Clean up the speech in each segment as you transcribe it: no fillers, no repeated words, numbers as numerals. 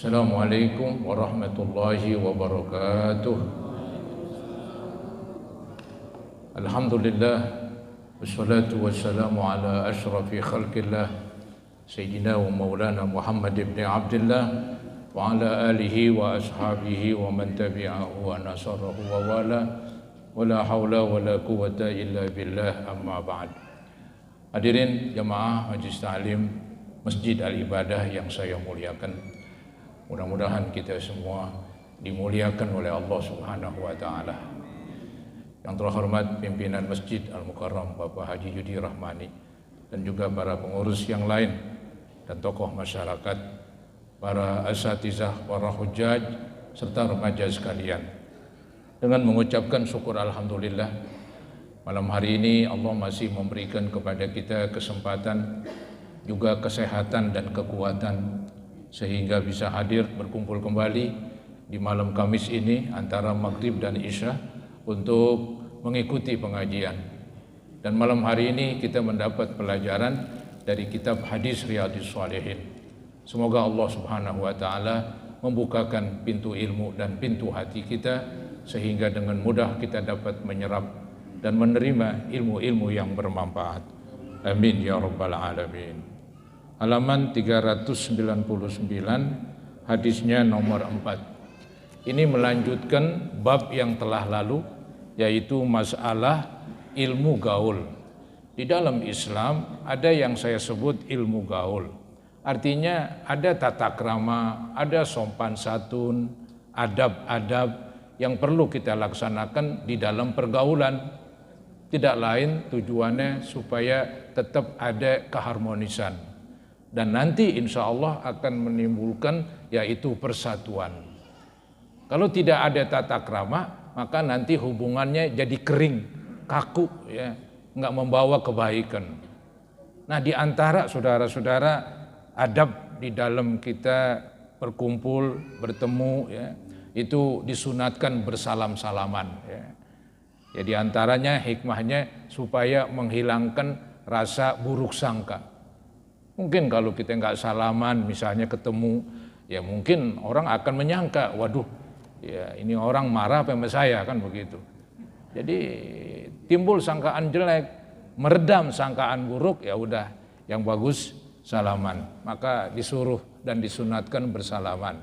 Assalamualaikum warahmatullahi wabarakatuh. Alhamdulillah, wassalatu wassalamu ala ashrafi khalqillah Sayyidina wa maulana Muhammad ibn Abdullah wa ala alihi wa ashabihi wa man tabi'ahu wa nasarahu wa wala wa la hawla wa la quwata illa billah, amma ba'd. Hadirin jamaah Majlis Ta'lim Masjid Al-Ibadah yang saya muliakan, mudah-mudahan kita semua dimuliakan oleh Allah Subhanahu wa Ta'ala. Yang terhormat pimpinan Masjid Al-Mukarram Bapak Haji Yudi Rahmani, dan juga para pengurus yang lain dan tokoh masyarakat, para asatizah, para hujjaj, serta remaja sekalian. Dengan mengucapkan syukur alhamdulillah, malam hari ini Allah masih memberikan kepada kita kesempatan, juga kesehatan dan kekuatan, sehingga bisa hadir berkumpul kembali di malam Kamis ini antara Maghrib dan Isya untuk mengikuti pengajian. Dan malam hari ini kita mendapat pelajaran dari kitab hadis Riyadhus Shalihin. Semoga Allah Subhanahu wa Ta'ala membukakan pintu ilmu dan pintu hati kita, sehingga dengan mudah kita dapat menyerap dan menerima ilmu-ilmu yang bermanfaat. Amin ya rabbal alamin. Halaman 399, hadisnya nomor 4. Ini melanjutkan bab yang telah lalu, yaitu masalah ilmu gaul. Di dalam Islam ada yang saya sebut ilmu gaul. Artinya ada tata krama, ada sopan santun, adab-adab yang perlu kita laksanakan di dalam pergaulan. Tidak lain tujuannya supaya tetap ada keharmonisan. Dan nanti insya Allah akan menimbulkan yaitu persatuan. Kalau tidak ada tata krama, maka nanti hubungannya jadi kering, kaku, ya, nggak membawa kebaikan. Nah, di antara saudara-saudara, adab di dalam kita berkumpul, bertemu, ya, itu disunatkan bersalam-salaman. Ya, di antaranya hikmahnya supaya menghilangkan rasa buruk sangka. Mungkin kalau kita nggak salaman, misalnya ketemu, ya mungkin orang akan menyangka, waduh, ya ini orang marah sama saya, kan begitu. Jadi timbul sangkaan jelek, meredam sangkaan buruk, ya udah, yang bagus salaman. Maka disuruh dan disunatkan bersalaman.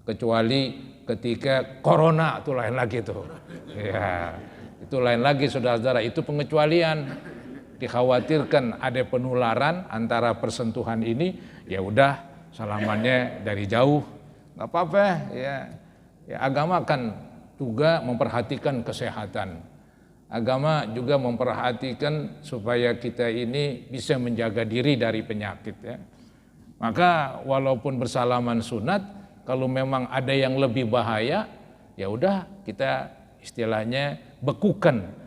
Kecuali ketika corona, itu lain lagi tuh. Ya, itu lain lagi saudara-saudara, itu pengecualian. Dikhawatirkan ada penularan antara persentuhan ini, ya udah salamannya dari jauh, nggak apa-apa. Ya, agama kan juga memperhatikan kesehatan. Agama juga memperhatikan supaya kita ini bisa menjaga diri dari penyakit. Ya. Maka walaupun bersalaman sunat, kalau memang ada yang lebih bahaya, ya udah kita istilahnya bekukan.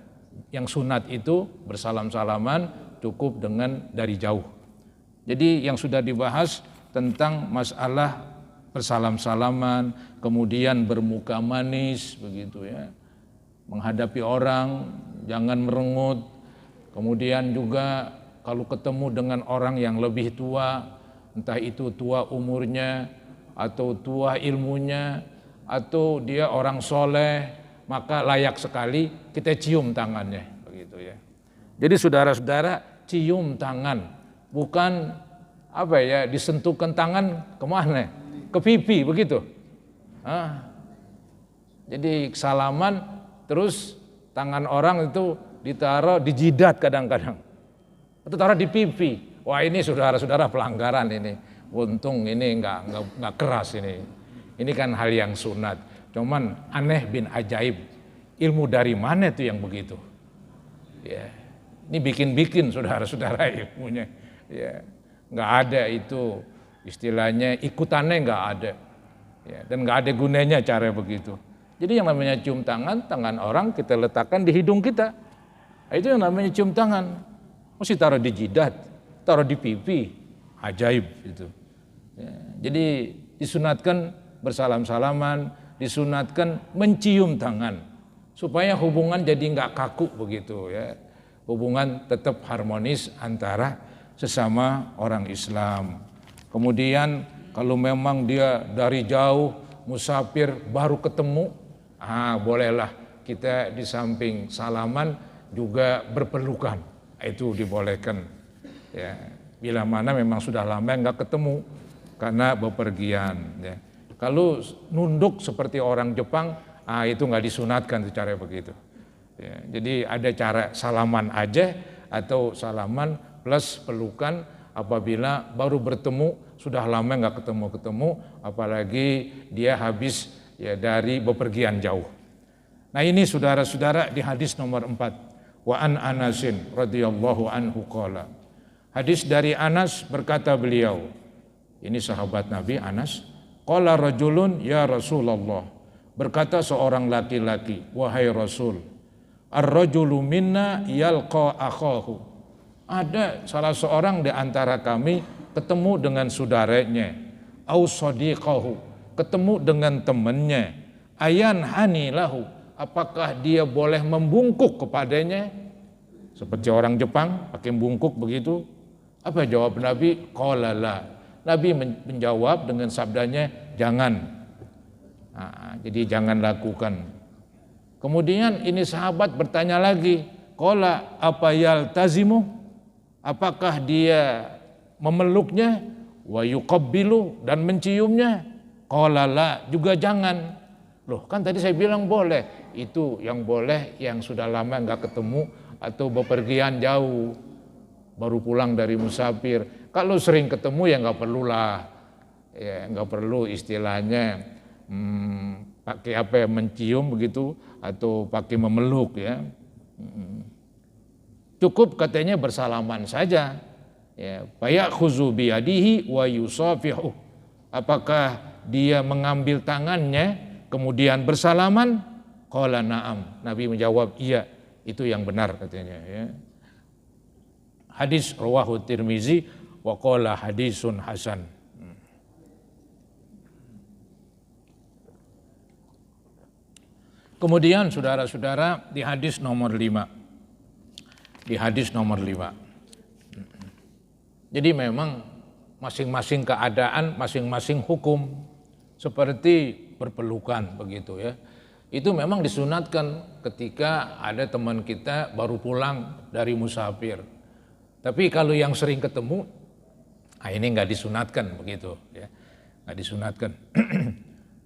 Yang sunat itu bersalam-salaman cukup dengan dari jauh. Jadi yang sudah dibahas tentang masalah bersalam-salaman, kemudian bermuka manis begitu ya. Menghadapi orang jangan merengut. Kemudian juga kalau ketemu dengan orang yang lebih tua, entah itu tua umurnya atau tua ilmunya atau dia orang soleh, maka layak sekali kita cium tangannya, begitu ya. Jadi saudara-saudara, cium tangan, bukan apa ya, disentuhkan tangan kemana? Ke pipi, begitu. Jadi salaman, terus tangan orang itu ditaruh di jidat kadang-kadang, atau taruh di pipi. Wah, ini saudara-saudara pelanggaran ini. Untung ini nggak keras ini. Ini kan hal yang sunat. Cuman aneh bin ajaib, ilmu dari mana itu yang begitu? Ya, ini bikin-bikin saudara-saudara ilmunya. Ya, nggak ada itu istilahnya, ikutannya nggak ada. Ya, dan nggak ada gunanya cara begitu. Jadi yang namanya cium tangan, tangan orang kita letakkan di hidung kita. Itu yang namanya cium tangan. Mesti taruh di jidat, taruh di pipi, ajaib itu. Ya, jadi disunatkan bersalam-salaman, disunatkan mencium tangan supaya hubungan jadi nggak kaku begitu ya, hubungan tetap harmonis antara sesama orang Islam. Kemudian Kalau memang dia dari jauh musafir baru ketemu, bolehlah kita di samping salaman juga berpelukan. Itu dibolehkan. Ya, bila mana memang sudah lama nggak ketemu karena bepergian. Ya. Kalau nunduk seperti orang Jepang, itu nggak disunatkan secara begitu. Ya, jadi ada cara salaman aja atau salaman plus pelukan apabila baru bertemu, sudah lama nggak ketemu, apalagi dia habis ya dari bepergian jauh. Nah ini saudara-saudara di hadis nomor 4. Wa an Anasin radhiyallahu anhu qala. Hadis dari Anas berkata beliau, ini sahabat Nabi Anas, qala rajulun ya Rasulullah, berkata seorang laki-laki, wahai Rasul, ar-rajulu minna yalqa akhahu. Ada salah seorang di antara kami ketemu dengan saudaranya, au sadiqahu, ketemu dengan temannya, ayan hanilahu, apakah dia boleh membungkuk kepadanya? Seperti orang Jepang pakai bungkuk begitu. Apa jawab Nabi? Qala la. Nabi menjawab dengan sabdanya, jangan. Jadi jangan lakukan. Kemudian ini sahabat bertanya lagi, qala apa yaltazimu? Apakah dia memeluknya? Wa yuqabbilu, dan menciumnya? Qala la, juga jangan. Loh, kan tadi saya bilang boleh. Itu yang boleh yang sudah lama enggak ketemu atau bepergian jauh, baru pulang dari musafir. Kalau sering ketemu ya enggak perlulah. Ya enggak perlu istilahnya pakai apa ya, mencium begitu atau pakai memeluk ya. Cukup katanya bersalaman saja. Ya, fayakhuzu biyadihi wa yusafihu. Apakah dia mengambil tangannya kemudian bersalaman? Qala na'am. Nabi menjawab iya, itu yang benar katanya ya. Hadis rawahu Tirmizi wa qala hadisun hasan. Kemudian saudara-saudara di hadis nomor 5. Di hadis nomor 5. Jadi memang masing-masing keadaan, masing-masing hukum seperti berpelukan begitu ya. Itu memang disunatkan ketika ada teman kita baru pulang dari musafir. Tapi kalau yang sering ketemu, ini nggak disunatkan begitu ya. Nggak disunatkan.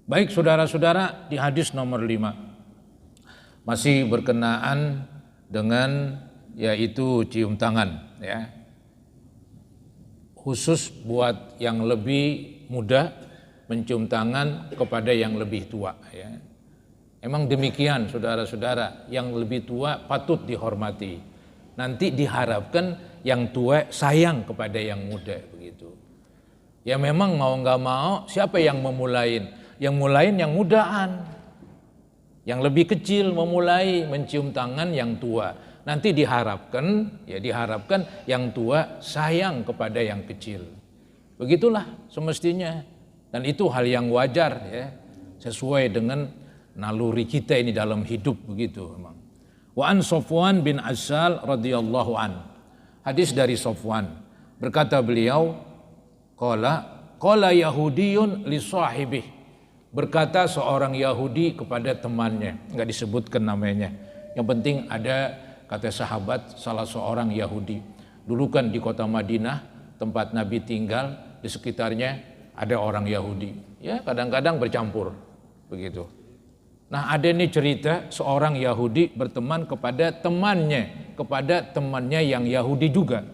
Baik saudara-saudara, di hadis nomor 5 masih berkenaan dengan yaitu cium tangan ya. Khusus buat yang lebih muda mencium tangan kepada yang lebih tua ya. Emang demikian saudara-saudara, yang lebih tua patut dihormati. Nanti diharapkan yang tua sayang kepada yang muda begitu. Ya memang mau nggak mau siapa yang memulain? Yang mulain yang mudaan. Yang lebih kecil memulai mencium tangan yang tua. Nanti diharapkan yang tua sayang kepada yang kecil. Begitulah semestinya. Dan itu hal yang wajar ya, sesuai dengan naluri kita ini dalam hidup begitu memang. Wa an Safwan bin Asal radhiyallahu an. Hadis dari Safwan, berkata beliau, qala Yahudiyun li sahibih. Berkata seorang Yahudi kepada temannya, enggak disebutkan namanya. Yang penting ada kata sahabat salah seorang Yahudi. Dulu kan di kota Madinah tempat Nabi tinggal, di sekitarnya ada orang Yahudi. Ya, kadang-kadang bercampur begitu. Nah ada nih cerita seorang Yahudi berteman kepada temannya yang Yahudi juga.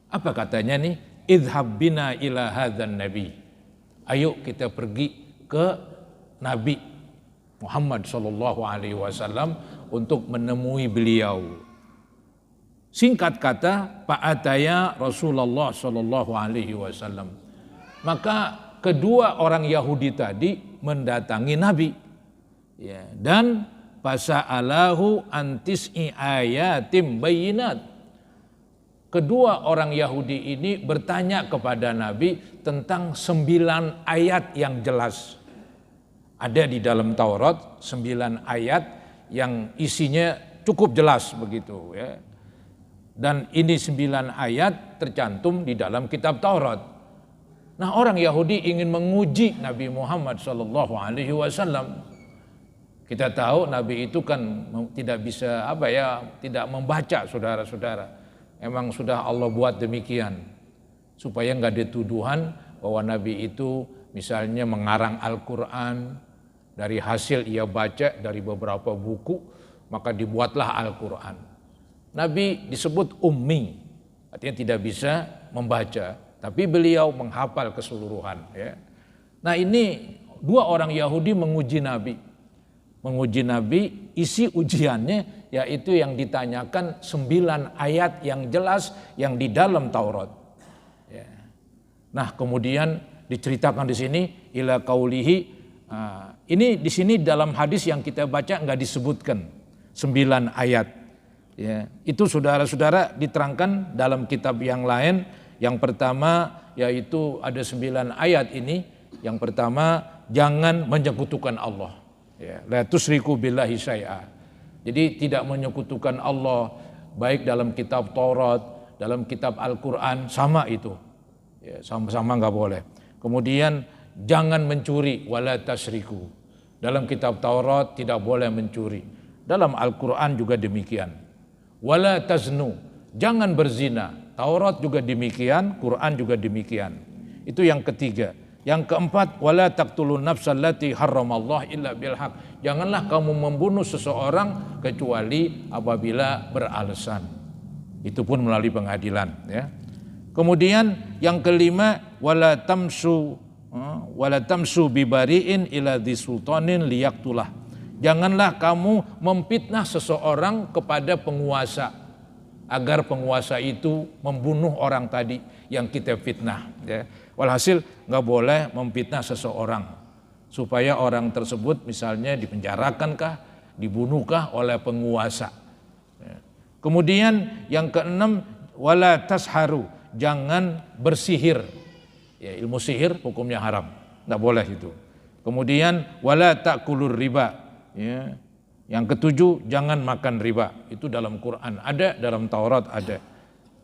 Apa katanya nih? Idhab bina ila hadzan nabi. Ayo kita pergi ke Nabi Muhammad SAW untuk menemui beliau. Singkat kata, fa'ataya Rasulullah SAW. Maka kedua orang Yahudi tadi mendatangi Nabi. Ya, dan fasa'alahu antis'i ayatim bayinat. Kedua orang Yahudi ini bertanya kepada Nabi tentang 9 ayat yang jelas. Ada di dalam Taurat 9 ayat yang isinya cukup jelas begitu ya. Dan ini 9 ayat tercantum di dalam kitab Taurat. Nah, orang Yahudi ingin menguji Nabi Muhammad SAW. Kita tahu Nabi itu kan tidak bisa tidak membaca, saudara-saudara. Emang sudah Allah buat demikian supaya nggak ada tuduhan bahwa Nabi itu misalnya mengarang Al-Quran dari hasil ia baca dari beberapa buku, maka dibuatlah Al-Quran. Nabi disebut ummi, artinya tidak bisa membaca, tapi beliau menghafal keseluruhan. Ya. Nah, ini dua orang Yahudi menguji Nabi. Isi ujiannya yaitu yang ditanyakan 9 ayat yang jelas yang di dalam Taurat. Ya. Nah, kemudian diceritakan di sini ila qaulihi. Ini di sini dalam hadis yang kita baca nggak disebutkan 9 ayat. Ya, itu saudara-saudara diterangkan dalam kitab yang lain. Yang pertama yaitu ada 9 ayat ini. Yang pertama, jangan menyekutukan Allah. Ya, la tusyriku billahi syai'a. Jadi tidak menyekutukan Allah baik dalam kitab Taurat, dalam kitab Al-Quran, sama itu. Ya, sama-sama nggak boleh. Kemudian jangan mencuri, wala tasyriku. Dalam kitab Taurat tidak boleh mencuri. Dalam Al-Quran juga demikian. Wala taznu, jangan berzina. Taurat juga demikian, Quran juga demikian. Itu yang ketiga. Yang keempat, wala taqtulun nafsal lati harramallah illa bil haq. Janganlah kamu membunuh seseorang kecuali apabila beralasan. Itu pun melalui pengadilan, ya. Kemudian yang kelima, wala tamsu bibariin ila disultanin liyaqtulah. Janganlah kamu memfitnah seseorang kepada penguasa agar penguasa itu membunuh orang tadi yang kita fitnah, ya. Walhasil nggak boleh memfitnah seseorang supaya orang tersebut misalnya dipenjarakankah, dibunuhkah oleh penguasa. Ya. Kemudian yang keenam, wala tasharu, jangan bersihir. Ya, ilmu sihir hukumnya haram, nggak boleh itu. Kemudian wala ta'kulur riba. Ya. Yang ketujuh, jangan makan riba. Itu dalam Quran ada, dalam Taurat ada.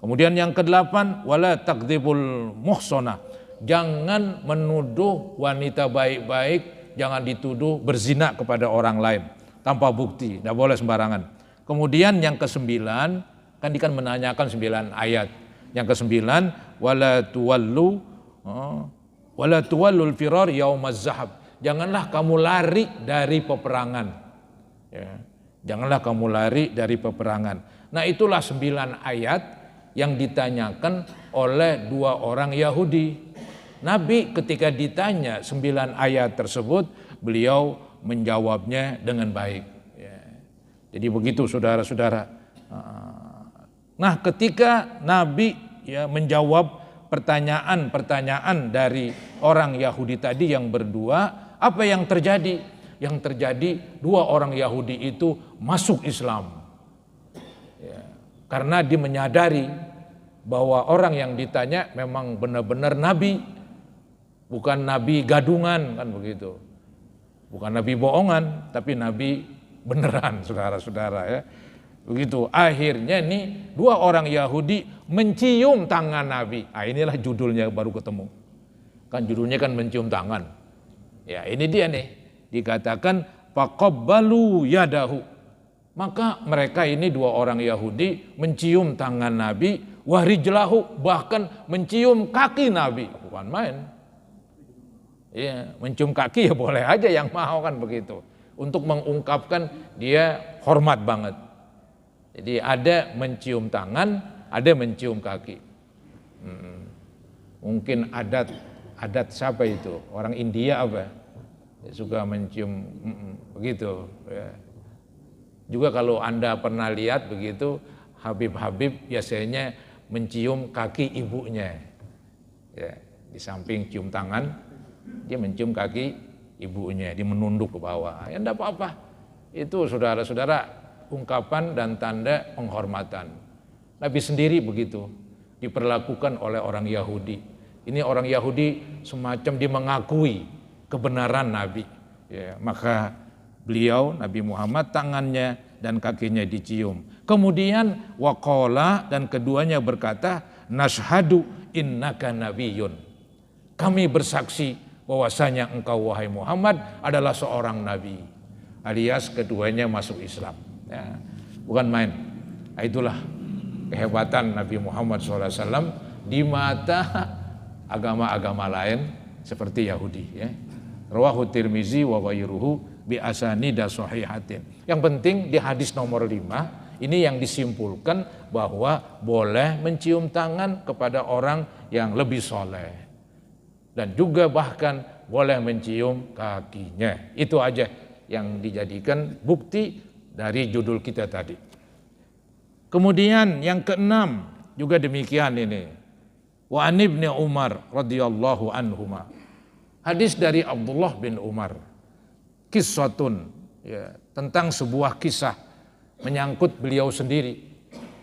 Kemudian yang kedelapan, wala takdzibul muhsanah. Jangan menuduh wanita baik-baik, jangan dituduh berzina kepada orang lain tanpa bukti, tidak boleh sembarangan. Kemudian yang kesembilan, kan menanyakan 9 ayat. Yang kesembilan, wala tuwallul firar yaumaz zahab. Janganlah kamu lari dari peperangan. Ya. Janganlah kamu lari dari peperangan. Nah, itulah 9 ayat yang ditanyakan oleh 2 orang Yahudi. Nabi ketika ditanya 9 ayat tersebut, beliau menjawabnya dengan baik. Ya. Jadi begitu saudara-saudara. Nah, ketika Nabi menjawab pertanyaan-pertanyaan dari orang Yahudi tadi yang berdua, apa yang terjadi? Yang terjadi 2 orang Yahudi itu masuk Islam. Ya. Karena dia menyadari bahwa orang yang ditanya memang benar-benar Nabi. Bukan nabi gadungan, kan begitu. Bukan nabi bohongan, tapi nabi beneran, saudara-saudara, ya. Begitu. Akhirnya nih 2 orang Yahudi mencium tangan Nabi. Inilah judulnya baru ketemu. Kan judulnya kan mencium tangan. Ya, ini dia nih. Dikatakan faqabbalu yadahu. Maka mereka ini 2 orang Yahudi mencium tangan Nabi, warijlahu, bahkan mencium kaki Nabi. Bukan main. Ya, mencium kaki ya boleh aja yang mau, kan begitu. Untuk mengungkapkan dia hormat banget. Jadi ada mencium tangan, ada mencium kaki. Mungkin adat siapa itu? Orang India apa? Ya, suka mencium begitu. Ya. Juga kalau Anda pernah lihat begitu, Habib-habib biasanya mencium kaki ibunya. Ya, di samping cium tangan, dia mencium kaki ibunya, dia menunduk ke bawah. Ya enggak apa-apa. Itu saudara-saudara ungkapan dan tanda penghormatan. Nabi sendiri begitu diperlakukan oleh orang Yahudi. Ini orang Yahudi semacam dia mengakui kebenaran Nabi. Ya, maka beliau Nabi Muhammad tangannya dan kakinya dicium. Kemudian waqala, dan keduanya berkata, nashhadu innaka nabiyyun. kami bersaksi bahwasanya engkau wahai Muhammad adalah seorang nabi. Alias keduanya masuk Islam. Ya, bukan main. Nah, itulah kehebatan Nabi Muhammad SAW di mata agama-agama lain seperti Yahudi. Ya. Rawahu Tirmizi wa ghairuhu bi asanida sahihatin. Yang penting di hadis nomor 5 ini yang disimpulkan bahwa boleh mencium tangan kepada orang yang lebih soleh. Dan juga bahkan boleh mencium kakinya. Itu aja yang dijadikan bukti dari judul kita tadi. Kemudian yang keenam juga demikian ini. Wa an ibni Umar radhiyallahu anhuma. Hadis dari Abdullah bin Umar. Qissatun, ya, tentang sebuah kisah menyangkut beliau sendiri,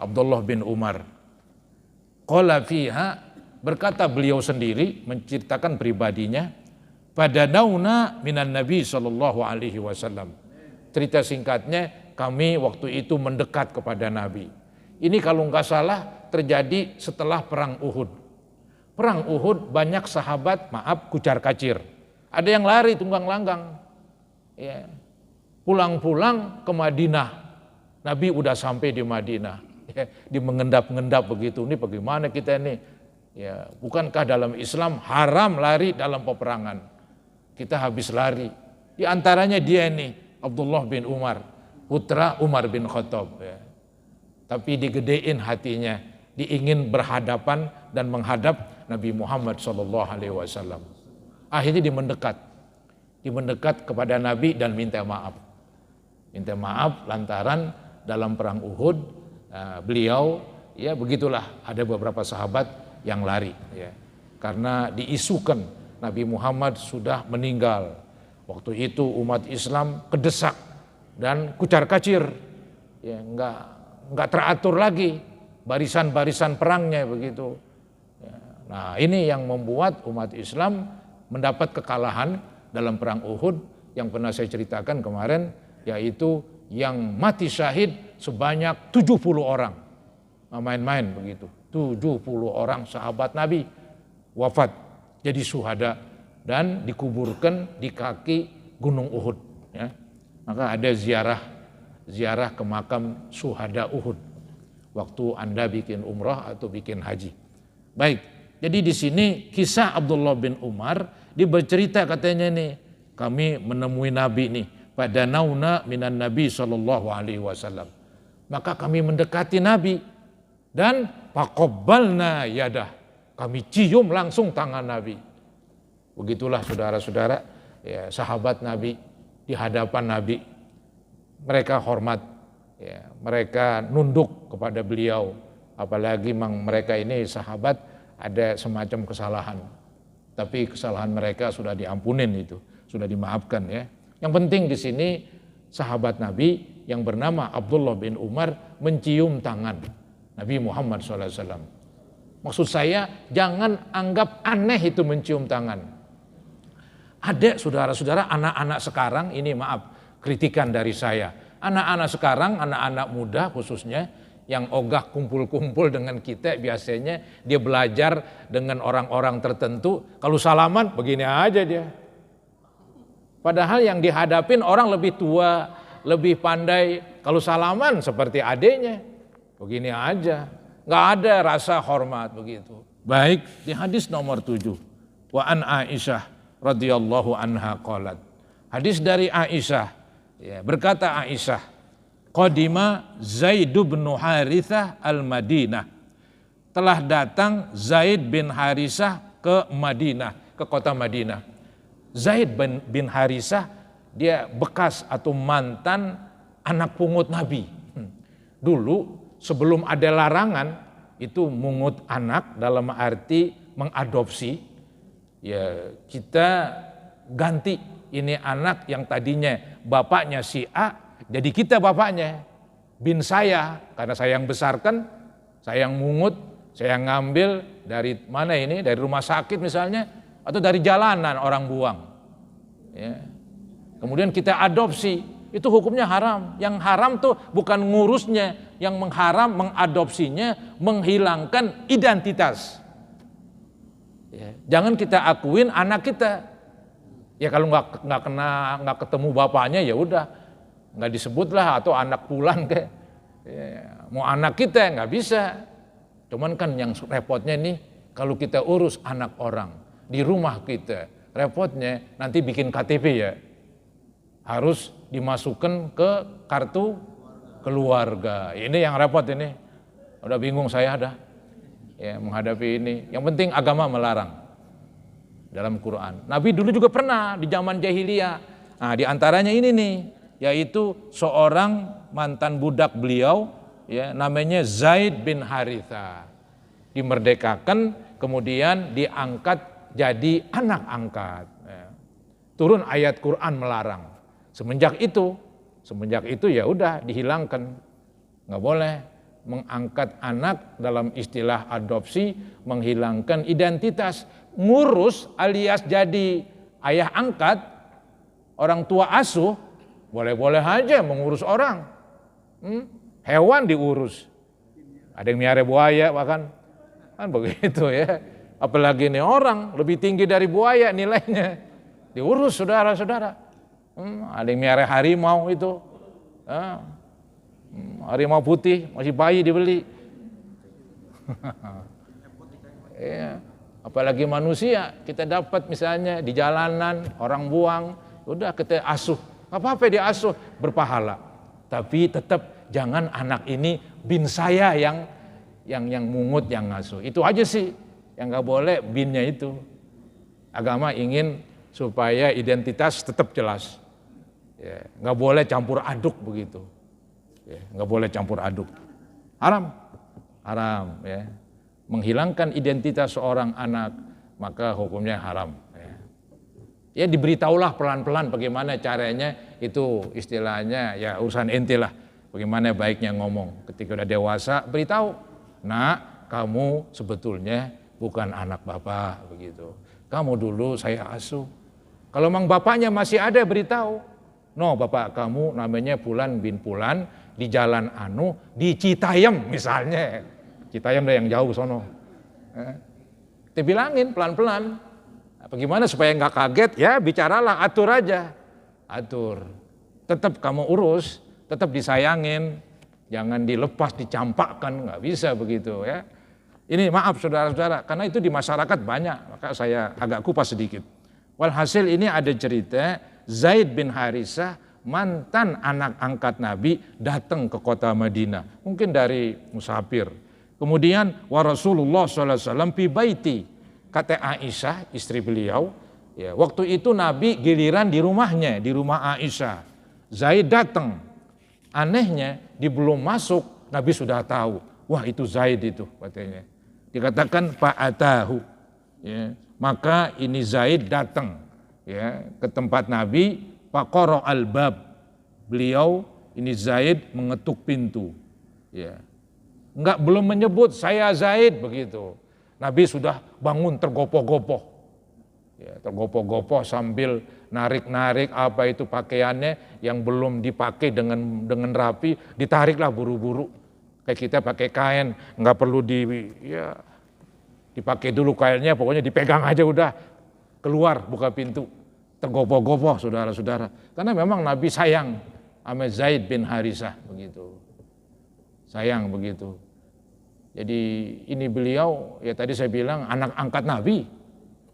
Abdullah bin Umar. Qala fiha, berkata beliau sendiri menceritakan pribadinya, pada nauna minan Nabi sallallahu alaihi wasallam. Cerita singkatnya, kami waktu itu mendekat kepada Nabi. Ini kalau nggak salah terjadi setelah perang Uhud. Perang Uhud banyak sahabat, kucar kacir. Ada yang lari tunggang langgang. Ya. Pulang-pulang ke Madinah. Nabi udah sampai di Madinah. Ya, di mengendap-ngendap begitu. Ini bagaimana kita ini? Ya, bukankah dalam Islam haram lari dalam peperangan? Kita habis lari. Di antaranya dia ini, Abdullah bin Umar, putra Umar bin Khattab. Ya. Tapi digedein hatinya, diingin berhadapan dan menghadap Nabi Muhammad SAW. Akhirnya dimendekat kepada Nabi dan minta maaf. Minta maaf lantaran dalam perang Uhud beliau, ya begitulah, ada beberapa sahabat yang lari, ya, karena diisukan Nabi Muhammad sudah meninggal. Waktu itu umat Islam kedesak dan kucar kacir, ya, nggak teratur lagi barisan-barisan perangnya begitu. Ya, nah ini yang membuat umat Islam mendapat kekalahan dalam perang Uhud yang pernah saya ceritakan kemarin, yaitu yang mati syahid sebanyak 70 orang. Nah, main-main begitu. 70 orang sahabat Nabi wafat jadi syuhada dan dikuburkan di kaki Gunung Uhud. Ya. Maka ada ziarah ke makam syuhada Uhud waktu Anda bikin umrah atau bikin haji. Baik, jadi di sini kisah Abdullah bin Umar dia bercerita katanya nih, kami menemui Nabi nih pada nauna minan Nabi sallallahu alaihi wasallam. Maka kami mendekati Nabi dan faqabbalna yadah. Kami cium langsung tangan Nabi. Begitulah saudara-saudara, ya, sahabat Nabi di hadapan Nabi. Mereka hormat, ya, mereka nunduk kepada beliau. Apalagi mereka ini sahabat ada semacam kesalahan. Tapi kesalahan mereka sudah diampunin itu, sudah dimaafkan, ya. Yang penting di sini sahabat Nabi yang bernama Abdullah bin Umar mencium tangan Nabi Muhammad SAW. Maksud saya jangan anggap aneh itu mencium tangan. Ada saudara-saudara anak-anak sekarang, ini maaf kritikan dari saya. Anak-anak sekarang, anak-anak muda khususnya yang ogah kumpul-kumpul dengan kita, biasanya dia belajar dengan orang-orang tertentu. Kalau salaman begini aja dia. Padahal yang dihadapin orang lebih tua, lebih pandai. Kalau salaman seperti adenya, begini aja. Nggak ada rasa hormat begitu. Baik, di hadis nomor 7. Wa an Aisyah radhiyallahu anha qalat. Hadis dari Aisyah, ya, berkata Aisyah, qadima Zaid bin Harithah al-Madinah. Telah datang Zaid bin Harithah ke Madinah, ke kota Madinah. Zaid bin Harithah dia bekas atau mantan anak pungut Nabi. Dulu sebelum ada larangan itu mungut anak dalam arti mengadopsi, ya kita ganti ini anak yang tadinya bapaknya si A, jadi kita bapaknya, bin saya, karena saya yang besarkan, saya yang mungut, saya yang ngambil dari mana ini, dari rumah sakit misalnya, atau dari jalanan orang buang. Ya. Kemudian kita adopsi, itu hukumnya haram. Yang haram tuh bukan ngurusnya, yang mengharam mengadopsinya, menghilangkan identitas. Ya, jangan kita akuin anak kita. Ya kalau nggak ketemu bapaknya ya udah nggak disebutlah atau anak pulang kayak. Ya, mau anak kita nggak bisa. Cuman kan yang repotnya nih kalau kita urus anak orang di rumah kita, repotnya nanti bikin KTP ya. Harus dimasukkan ke kartu keluarga. Ini yang repot ini. Udah bingung saya dah. Ya, menghadapi ini. Yang penting agama melarang dalam Quran. Nabi dulu juga pernah di zaman jahiliyah. Nah, di antaranya ini nih, yaitu seorang mantan budak beliau, ya, namanya Zaid bin Haritha. Dimerdekakan, kemudian diangkat jadi anak angkat. Ya. Turun ayat Quran melarang. Semenjak itu ya udah dihilangkan, nggak boleh mengangkat anak dalam istilah adopsi, menghilangkan identitas, ngurus alias jadi ayah angkat, orang tua asuh, boleh-boleh aja mengurus orang. Hewan diurus, ada yang miara buaya bahkan, kan begitu ya. Apalagi ini orang lebih tinggi dari buaya nilainya, diurus saudara-saudara. Ada yang miara harimau itu, harimau putih masih bayi dibeli. Ya, apalagi manusia kita dapat misalnya di jalanan orang buang, udah kita asuh, apa-apa dia asuh berpahala. Tapi tetap jangan anak ini bin saya yang mungut yang ngasuh. Itu aja sih yang nggak boleh binnya itu. Agama ingin supaya identitas tetap jelas. Ya, nggak boleh campur aduk begitu. Ya, nggak boleh campur aduk. Haram ya. Menghilangkan identitas seorang anak maka hukumnya haram. Ya diberitahulah pelan-pelan bagaimana caranya, itu istilahnya ya urusan ente lah. Bagaimana baiknya ngomong. Ketika udah dewasa beritahu, nak kamu sebetulnya bukan anak bapak begitu. Kamu dulu saya asuh. Kalau memang bapaknya masih ada beritahu. No, bapak kamu namanya Fulan bin Fulan di jalan anu di Citayam misalnya. Citayam dah yang jauh sono. Kita bilangin pelan-pelan. Bagaimana supaya nggak kaget? Ya bicaralah, atur aja. Atur. Tetap kamu urus, tetap disayangin. Jangan dilepas, dicampakkan, nggak bisa begitu ya. Ini maaf saudara-saudara, karena itu di masyarakat banyak, maka saya agak kupas sedikit. Walhasil ini ada cerita Zaid bin Harisah, mantan anak angkat Nabi, datang ke kota Madinah, mungkin dari musafir. Kemudian wa Rasulullah SAW fi baiti, kata Aisyah istri beliau, ya, waktu itu Nabi giliran di rumahnya, di rumah Aisyah. Zaid datang, anehnya di belum masuk Nabi sudah tahu, wah itu Zaid itu katanya. Dikatakan fa'atahu, ya, maka ini Zaid datang ya ke tempat Nabi, faqara al-bab, beliau ini Zaid mengetuk pintu, ya, belum menyebut saya Zaid begitu, Nabi sudah bangun tergopoh-gopoh, ya, tergopoh-gopoh sambil narik-narik apa itu pakaiannya yang belum dipakai dengan rapi, ditariklah buru-buru, kayak kita pakai kain nggak perlu dipakai dulu kainnya, pokoknya dipegang aja udah keluar buka pintu. Tergopoh-gopoh saudara-saudara, karena memang Nabi sayang sama Zaid bin Harisah begitu, sayang begitu. Jadi ini beliau ya tadi saya bilang anak angkat Nabi,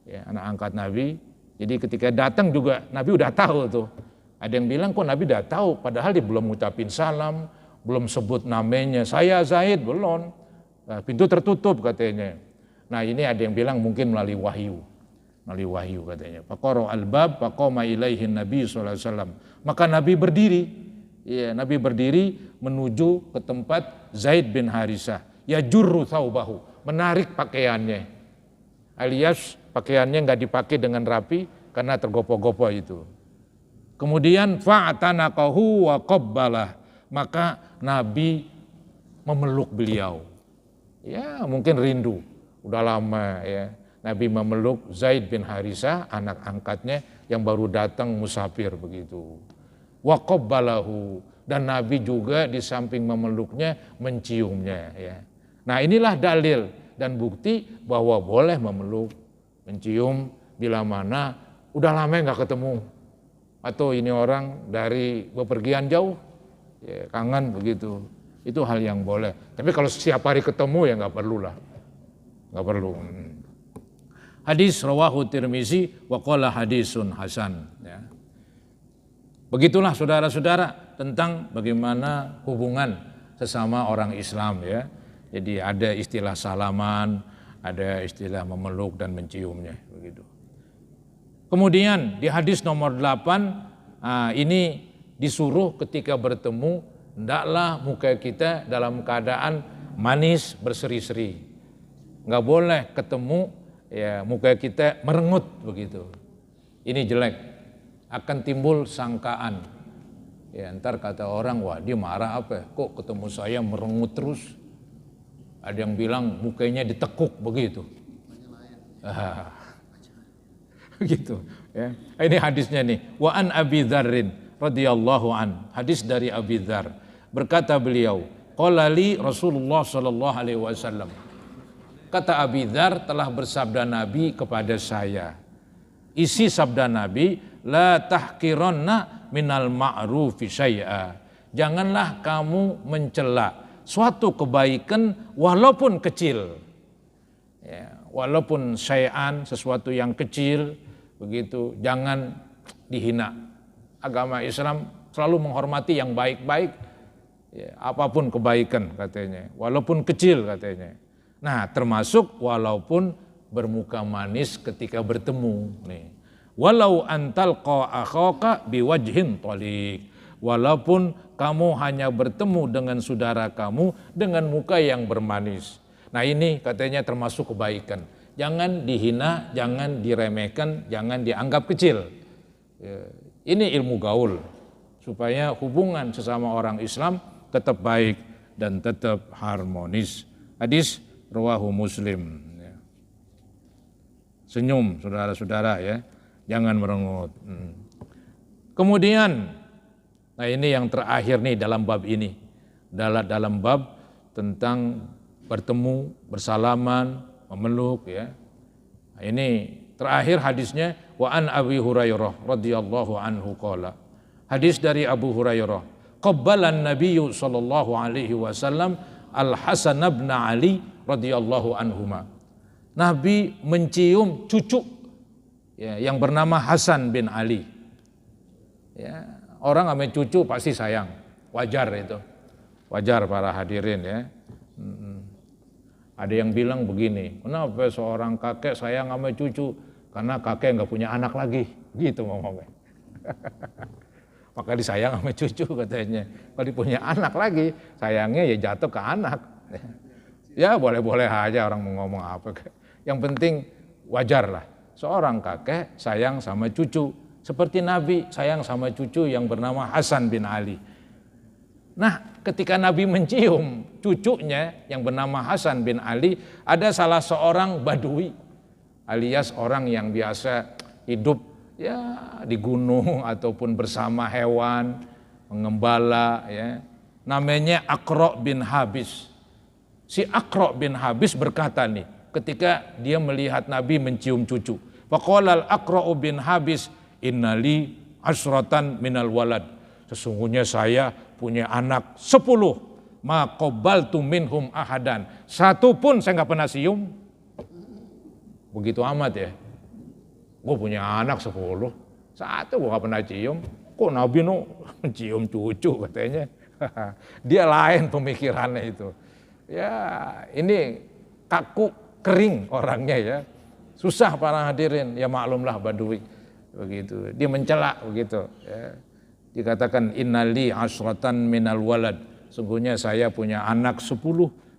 ya anak angkat Nabi. Jadi ketika datang juga Nabi udah tahu tuh. Ada yang bilang kok Nabi udah tahu, padahal dia belum ngucapin salam, belum sebut namanya, saya Zaid belum. Nah, pintu tertutup katanya. Nah ini ada yang bilang mungkin melalui wahyu katanya. Faqara al-bab faqama ilaihi Nabi sallallahu alaihi wasallam. Maka Nabi berdiri. Ya, Nabi berdiri menuju ke tempat Zaid bin Harisah. Ya jurru thawbahu, menarik pakaiannya. Alias pakaiannya enggak dipakai dengan rapi karena tergopoh-gopoh itu. Kemudian fa'atanaqahu wa qabbalah. Maka Nabi memeluk beliau. Ya, mungkin rindu. Udah lama ya. Nabi memeluk Zaid bin Harisah, anak angkatnya yang baru datang musafir begitu. Wa qabbalahu, dan Nabi juga di samping memeluknya menciumnya ya. Nah, inilah dalil dan bukti bahwa boleh memeluk, mencium bila mana udah lama nggak ketemu, atau ini orang dari bepergian jauh, ya, kangen begitu. Itu hal yang boleh. Tapi kalau setiap hari ketemu ya nggak perlu lah, nggak perlu. Hadis rawahu Tirmizi wa qala hadisun hasan. Ya. Begitulah saudara-saudara tentang bagaimana hubungan sesama orang Islam ya. Jadi ada istilah salaman, ada istilah memeluk dan menciumnya begitu. Kemudian di hadis nomor 8 ini disuruh ketika bertemu hendaklah muka kita dalam keadaan manis berseri-seri. Enggak boleh ketemu ya muka kita merengut begitu. Ini jelek. Akan timbul sangkaan. Ya, ntar kata orang, wah dia marah apa? Kok ketemu saya merengut terus? Ada yang bilang mukanya ditekuk begitu. Gitu. Ya. Ini hadisnya nih. Wa an Abi Dzarrin radhiyallahu an. Hadis dari Abi Dzar. Berkata beliau, qala li Rasulullah sallallahu alaihi wasallam. Kata Abi Dzar, telah bersabda Nabi kepada saya. Isi sabda Nabi, la tahqiranna minal ma'rufi syai'a. Janganlah kamu mencela suatu kebaikan walaupun kecil. Ya, walaupun syai'an, sesuatu yang kecil, begitu, jangan dihina. Agama Islam selalu menghormati yang baik-baik, ya, apapun kebaikan katanya, walaupun kecil katanya. Nah, termasuk walaupun bermuka manis ketika bertemu nih. Walau antalqa akhaka biwajhin thaliq. Walaupun kamu hanya bertemu dengan saudara kamu dengan muka yang bermanis. Nah, ini katanya termasuk kebaikan. Jangan dihina, jangan diremehkan, jangan dianggap kecil. Ini ilmu gaul supaya hubungan sesama orang Islam tetap baik dan tetap harmonis. Hadis rawahu Muslim. Senyum saudara-saudara ya, jangan merengut. Kemudian, nah ini yang terakhir nih dalam bab ini, dalam bab tentang bertemu, bersalaman, memeluk ya. Nah, ini terakhir hadisnya wa an Abi Hurairah radhiyallahu anhu qala. Hadis dari Abu Hurairah, qabbalan Nabiyyu sallallahu alaihi wasallam Al-Hasan bin Ali radhiyallahu anhuma. Nabi mencium cucu ya, yang bernama Hasan bin Ali. Ya, orang sama cucu pasti sayang, wajar itu, wajar para hadirin ya. Ada yang bilang begini, kenapa seorang kakek sayang sama cucu? Karena kakek nggak punya anak lagi, gitu ngomongnya. Maka disayang sama cucu katanya. Kalau punya anak lagi, sayangnya ya jatuh ke anak. Ya boleh-boleh aja orang mau ngomong apa. Yang penting wajar lah. Seorang kakek sayang sama cucu. Seperti Nabi sayang sama cucu yang bernama Hasan bin Ali. Nah, ketika Nabi mencium cucunya yang bernama Hasan bin Ali, ada salah seorang badui alias orang yang biasa hidup ya di gunung ataupun bersama hewan, mengembala ya. Namanya Aqra bin Habis. Si Aqra bin Habis berkata nih, ketika dia melihat Nabi mencium cucu. Faqala al-Aqra bin Habis, innali asratan minal walad. Sesungguhnya saya punya anak 10. Ma qabaltu minhum ahadan. Satu pun saya nggak pernah cium. Begitu amat ya. Gue punya anak 10. Satu gue nggak pernah cium. Kok Nabi mencium cucu katanya. Dia lain pemikirannya itu. Ya ini kaku kering orangnya ya. Susah para hadirin, ya maklumlah badui begitu. Dia mencela begitu ya. Dikatakan innali asratan minal walad. Sungguhnya saya punya anak 10,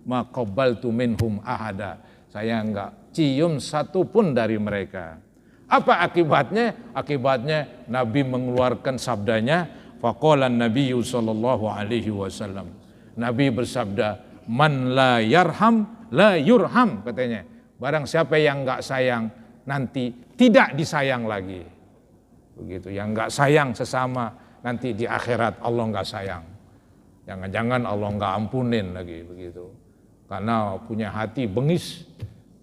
ma qabaltu minhum ahada. Saya enggak cium satu pun dari mereka. Apa akibatnya? Akibatnya Nabi mengeluarkan sabdanya, faqala an-nabiyyu sallallahu alaihi wasallam. Nabi bersabda, man la yarham la yurham katanya. Barang siapa yang enggak sayang nanti tidak disayang lagi. Begitu, yang enggak sayang sesama nanti di akhirat Allah enggak sayang. Jangan-jangan Allah enggak ampunin lagi begitu. Karena punya hati bengis,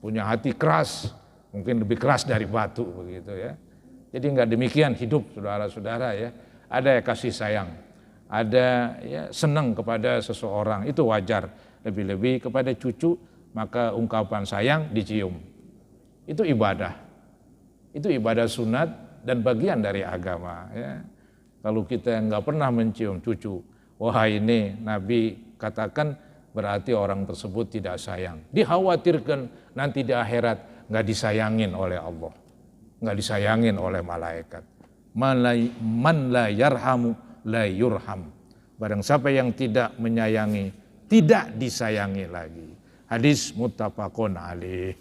punya hati keras, mungkin lebih keras dari batu begitu ya. Jadi enggak demikian hidup saudara-saudara ya. Ada kasih sayang, ada ya senang kepada seseorang, itu wajar. Lebih-lebih kepada cucu, maka ungkapan sayang dicium. Itu ibadah. Itu ibadah sunat dan bagian dari agama ya. Kalau kita enggak pernah mencium cucu, wah ini Nabi katakan berarti orang tersebut tidak sayang. Dikhawatirkan nanti di akhirat nggak disayangin oleh Allah, nggak disayangin oleh malaikat. Man la yarhamu la yurham. Barang siapa yang tidak menyayangi, tidak disayangi lagi. Hadis muttafaqun alaih.